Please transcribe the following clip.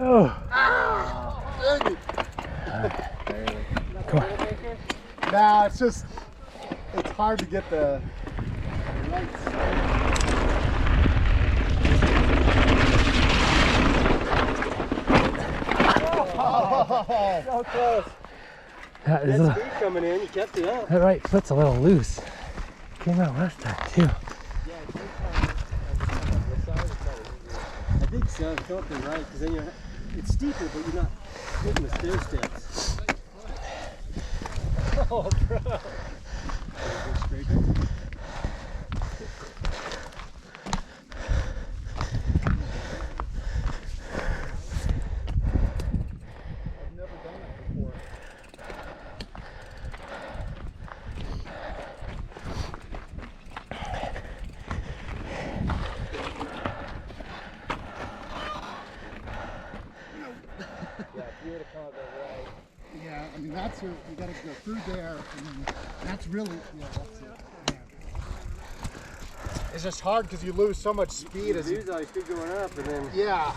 Oh. Dang it. Come on. Nah, it's just, it's hard to get the right Oh, so close. That is That speed coming in, you kept it up. that right foot's a little loose. Came out last time too. I think so, come up and right, because then you're, it's steeper, but you're not hitting the stair steps. Oh, bro. Yeah, I mean, that's your, you gotta go through there, and then that's really, yeah, that's it. Yeah. It's just hard because you lose so much speed as you lose all your speed going up, and then yeah.